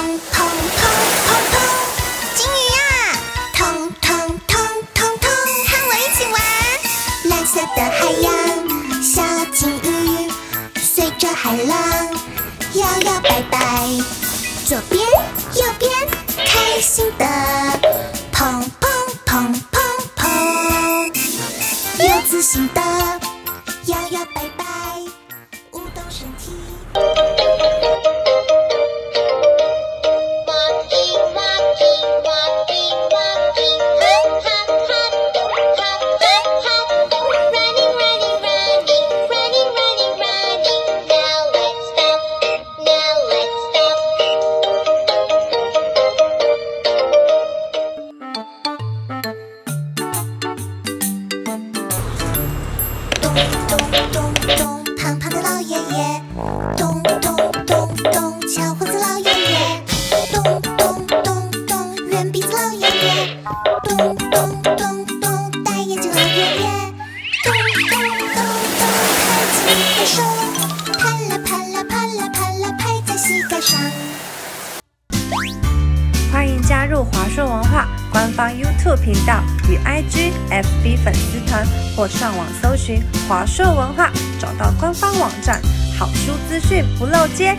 砰砰砰砰，金鱼呀，通通通通通，和我一起玩。蓝色的海洋，小金鱼随着海浪摇摇摆摆，左边右边开心的砰砰砰砰砰，有自信的摇摇摆摆，舞动身体。咚咚咚，胖胖的老爷爷，咚咚咚咚，小胡子老爷爷，咚咚咚咚，圆鼻子老爷爷，咚咚咚咚，大眼睛老爷爷，咚咚咚咚，抬起你的手，拍啦拍啦拍啦拍啦，拍在膝盖上。欢迎加入华硕文化官方 YouTube 频道与 IG、FB 粉丝团，或上网搜寻华硕文化，找到官方网站，好书资讯不漏接。